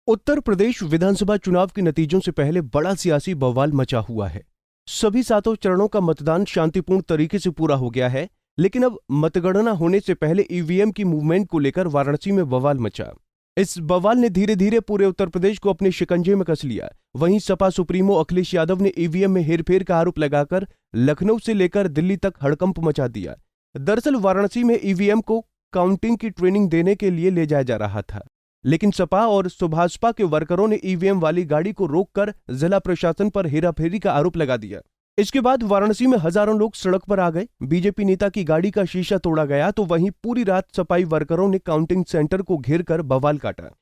उत्तर प्रदेश विधानसभा चुनाव के नतीजों से पहले बड़ा सियासी बवाल मचा हुआ है। सभी 7 चरणों का मतदान शांतिपूर्ण तरीके से पूरा हो गया है, लेकिन अब मतगणना होने से पहले ईवीएम की मूवमेंट को लेकर वाराणसी में बवाल मचा। इस बवाल ने धीरे धीरे पूरे उत्तर प्रदेश को अपने शिकंजे में कस लिया। वहीं सपा सुप्रीमो अखिलेश यादव ने ईवीएम में हेरफेर का आरोप लगाकर लखनऊ से लेकर दिल्ली तक हड़कंप मचा दिया। दरअसल वाराणसी में ईवीएम को काउंटिंग की ट्रेनिंग देने के लिए ले जाया जा रहा था, लेकिन सपा और सुभाषपा के वर्करों ने ईवीएम वाली गाड़ी को रोककर जिला प्रशासन पर हेराफेरी का आरोप लगा दिया। इसके बाद वाराणसी में हजारों लोग सड़क पर आ गए। बीजेपी नेता की गाड़ी का शीशा तोड़ा गया, तो वहीं पूरी रात सफाई वर्करों ने काउंटिंग सेंटर को घेरकर बवाल काटा।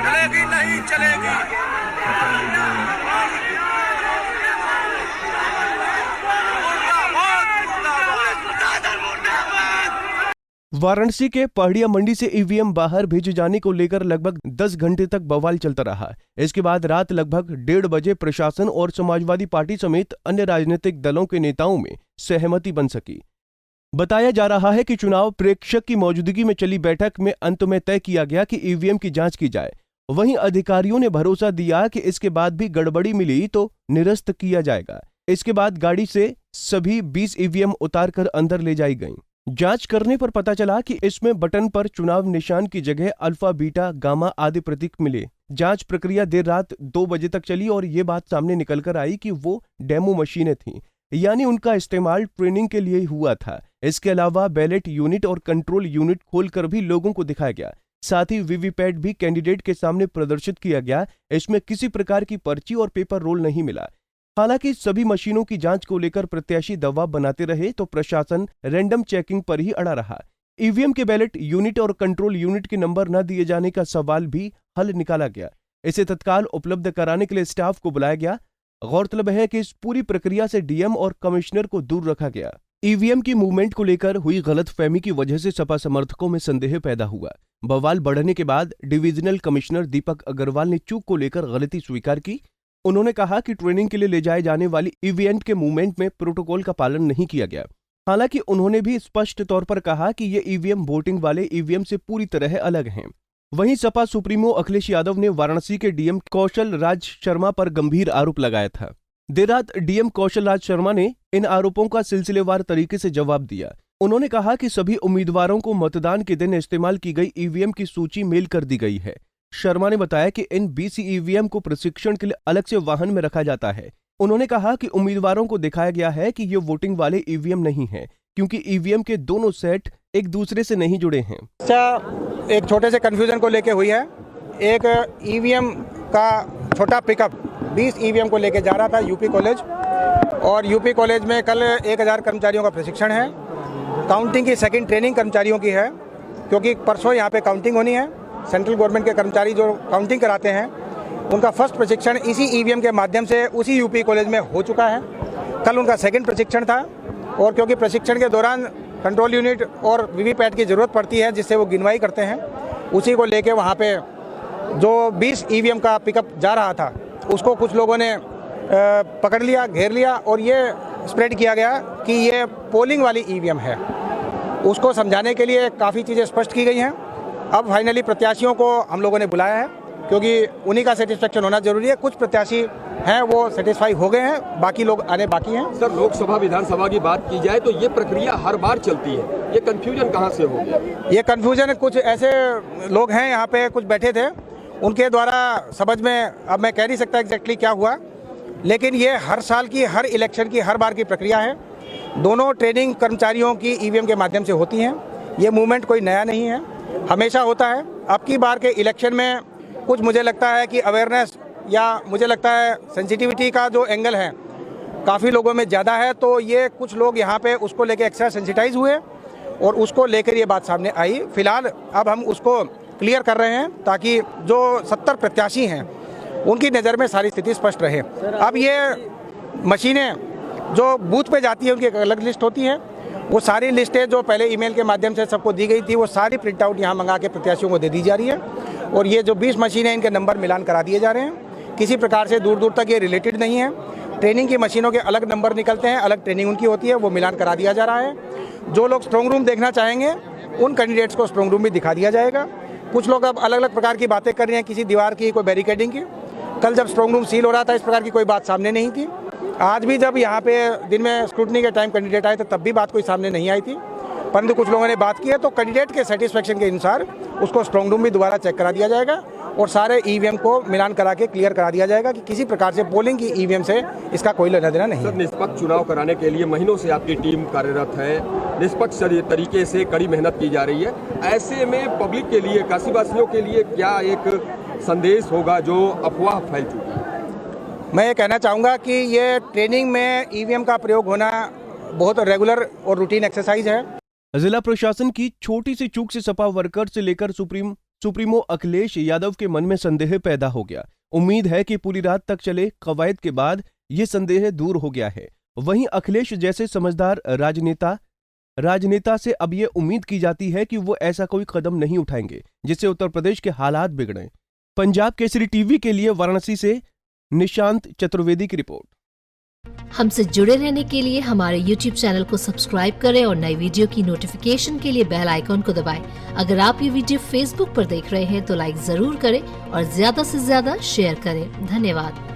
चलेगी नहीं चलेगी। वाराणसी के पहाड़िया मंडी से ईवीएम बाहर भेजे जाने को लेकर लगभग 10 घंटे तक बवाल चलता रहा। इसके बाद रात लगभग 1:30 बजे प्रशासन और समाजवादी पार्टी समेत अन्य राजनीतिक दलों के नेताओं में सहमति बन सकी। बताया जा रहा है कि चुनाव प्रेक्षक की मौजूदगी में चली बैठक में अंत में तय किया गया कि ईवीएम की जांच की जाए। वहीं अधिकारियों ने भरोसा दिया कि इसके बाद भी गड़बड़ी मिली तो निरस्त किया जाएगा। इसके बाद गाड़ी से सभी 20 ईवीएम उतारकर अंदर ले जाई गईं। जांच करने पर पता चला कि इसमें बटन पर चुनाव निशान की जगह अल्फा, बीटा, गामा आदि प्रतीक मिले। जांच प्रक्रिया देर रात 2 बजे तक चली और ये बात सामने निकलकर आई कि वो डेमो मशीनें थीं, यानी उनका इस्तेमाल ट्रेनिंग के लिए हुआ था। इसके अलावा बैलेट यूनिट और कंट्रोल यूनिट खोलकर भी लोगों को दिखाया गया। साथ ही वीवीपैट भी कैंडिडेट के सामने प्रदर्शित किया गया। इसमें किसी प्रकार की पर्ची और पेपर रोल नहीं मिला। हालांकि सभी मशीनों की जांच को लेकर प्रत्याशी दबाव बनाते रहे तो प्रशासन रैंडम चेकिंग पर ही अड़ा रहा। ईवीएम के बैलेट यूनिट और कंट्रोल यूनिट के नंबर न दिए जाने का सवाल भी हल निकाला गया। इसे तत्काल उपलब्ध कराने के लिए स्टाफ को बुलाया गया। गौरतलब है कि इस पूरी प्रक्रिया से डीएम और कमिश्नर को दूर रखा गया। ईवीएम की मूवमेंट को लेकर हुई गलतफहमी की वजह से सपा समर्थकों में संदेह पैदा हुआ। बवाल बढ़ने के बाद डिविजनल कमिश्नर दीपक अग्रवाल ने चूक को लेकर गलती स्वीकार की। उन्होंने कहा कि ट्रेनिंग के लिए ले जाए जाने वाली ईवीएम के मूवमेंट में प्रोटोकॉल का पालन नहीं किया गया। हालांकि उन्होंने भी स्पष्ट तौर पर कहा कि ये ईवीएम वोटिंग वाले ईवीएम से पूरी तरह अलग हैं। वहीं सपा सुप्रीमो अखिलेश यादव ने वाराणसी के डीएम कौशल राज शर्मा पर गंभीर आरोप लगाया था। देर रात डीएम कौशल राज शर्मा ने इन आरोपों का सिलसिलेवार तरीके से जवाब दिया। उन्होंने कहा कि सभी उम्मीदवारों को मतदान के दिन इस्तेमाल की गई ईवीएम की सूची मेल कर दी गई है। शर्मा ने बताया कि इन 20 ईवीएम को प्रशिक्षण के लिए अलग से वाहन में रखा जाता है। उन्होंने कहा कि उम्मीदवारों को दिखाया गया है कि ये वोटिंग वाले ईवीएम नहीं है, क्योंकि ईवीएम के दोनों सेट एक दूसरे से नहीं जुड़े हैं। एक छोटे से कंफ्यूजन को लेके हुई है। एक ईवीएम का छोटा पिकअप 20 ईवीएम को लेके जा रहा था यूपी कॉलेज, और यूपी कॉलेज में कल 1000 कर्मचारियों का प्रशिक्षण है। काउंटिंग की सेकंड ट्रेनिंग कर्मचारियों की है, क्योंकि परसों यहाँ पे काउंटिंग होनी है। सेंट्रल गवर्नमेंट के कर्मचारी जो काउंटिंग कराते हैं, उनका फर्स्ट प्रशिक्षण इसी ईवीएम के माध्यम से उसी यूपी कॉलेज में हो चुका है। कल उनका सेकंड प्रशिक्षण था, और क्योंकि प्रशिक्षण के दौरान कंट्रोल यूनिट और वीवीपैट की ज़रूरत पड़ती है जिससे वो गिनवाई करते हैं, उसी को लेके वहाँ पे जो 20 ईवीएम का पिकअप जा रहा था उसको कुछ लोगों ने पकड़ लिया, घेर लिया, और ये स्प्रेड किया गया कि ये पोलिंग वाली ईवीएम है। उसको समझाने के लिए काफ़ी चीज़ें स्पष्ट की गई हैं। अब फाइनली प्रत्याशियों को हम लोगों ने बुलाया है, क्योंकि उन्हीं का सेटिस्फेक्शन होना जरूरी है। कुछ प्रत्याशी हैं वो सेटिस्फाई हो गए हैं, बाकी लोग आने बाकी हैं। सर, लोकसभा विधानसभा की बात की जाए तो ये प्रक्रिया हर बार चलती है, ये कंफ्यूजन कहाँ से हो गया? ये कंफ्यूजन कुछ ऐसे लोग हैं यहाँ पे कुछ बैठे थे, उनके द्वारा समझ में, अब मैं कह नहीं सकता एग्जैक्टली क्या हुआ, लेकिन ये हर साल की, हर इलेक्शन की, हर बार की प्रक्रिया है। दोनों ट्रेनिंग कर्मचारियों की ईवीएम के माध्यम से होती हैं। ये मूवमेंट कोई नया नहीं है, हमेशा होता है। अब की बार के इलेक्शन में कुछ मुझे लगता है कि अवेयरनेस, या मुझे लगता है सेंसिटिविटी का जो एंगल है काफ़ी लोगों में ज़्यादा है, तो ये कुछ लोग यहाँ पे उसको लेके एक्स्ट्रा सेंसिटाइज हुए और उसको लेकर ये बात सामने आई। फिलहाल अब हम उसको क्लियर कर रहे हैं ताकि जो 70 प्रत्याशी हैं उनकी नज़र में सारी स्थिति स्पष्ट रहे। अब ये मशीनें जो बूथ पे जाती है उनकी एक अलग लिस्ट होती है, वो सारी लिस्टें जो पहले ईमेल के माध्यम से सबको दी गई थी, वो सारी प्रिंट आउट यहाँ मंगा के प्रत्याशियों को दे दी जा रही है। और ये जो 20 मशीनें हैं, इनके नंबर मिलान करा दिए जा रहे हैं। किसी प्रकार से दूर दूर तक ये रिलेटेड नहीं है। ट्रेनिंग की मशीनों के अलग नंबर निकलते हैं, अलग ट्रेनिंग उनकी होती है, वो मिलान करा दिया जा रहा है। जो लोग स्ट्रॉन्ग रूम देखना चाहेंगे उन कैंडिडेट्स को स्ट्रॉन्ग रूम भी दिखा दिया जाएगा। कुछ लोग अब अलग अलग प्रकार की बातें कर रहे हैं, किसी दीवार की, कोई बैरिकेडिंग की। कल जब स्ट्रॉन्ग रूम सील हो रहा था, इस प्रकार की कोई बात सामने नहीं थी। आज भी जब यहाँ पे दिन में स्क्रूटनी के टाइम कैंडिडेट आए तो तब भी बात कोई सामने नहीं आई थी, परंतु कुछ लोगों ने बात की है, तो कैंडिडेट के सेटिस्फेक्शन के अनुसार उसको स्ट्रॉन्ग रूम भी दोबारा चेक करा दिया जाएगा और सारे ईवीएम को मिलान करा के क्लियर करा दिया जाएगा कि किसी प्रकार से पोलिंग की ईवीएम से इसका कोई लेना देना नहीं सर, है। निष्पक्ष चुनाव कराने के लिए महीनों से आपकी टीम कार्यरत है, निष्पक्ष तरीके से कड़ी मेहनत की जा रही है। ऐसे में पब्लिक के लिए, काशीवासियों के लिए क्या एक संदेश होगा जो अफवाह फैल चुकी है? मैं ये कहना चाहूँगा कि ये ट्रेनिंग में ईवीएम का प्रयोग होना बहुत रेगुलर और रूटीन एक्सरसाइज है। जिला प्रशासन की छोटी सी चूक से सपा वर्कर से लेकर सुप्रीमो अखिलेश यादव के मन में संदेह पैदा हो गया। उम्मीद है कि पूरी रात तक चले कवायद के बाद ये संदेह दूर हो गया है। वहीं अखिलेश जैसे समझदार राजनेता से अब ये उम्मीद की जाती है कि वो ऐसा कोई कदम नहीं उठाएंगे जिससे उत्तर प्रदेश के हालात बिगड़े। पंजाब केसरी टीवी के लिए वाराणसी से निशांत चतुर्वेदी की रिपोर्ट। हमसे जुड़े रहने के लिए हमारे YouTube चैनल को सब्सक्राइब करें और नई वीडियो की नोटिफिकेशन के लिए बेल आइकॉन को दबाएं। अगर आप ये वीडियो Facebook पर देख रहे हैं तो लाइक जरूर करें और ज्यादा से ज्यादा शेयर करें। धन्यवाद।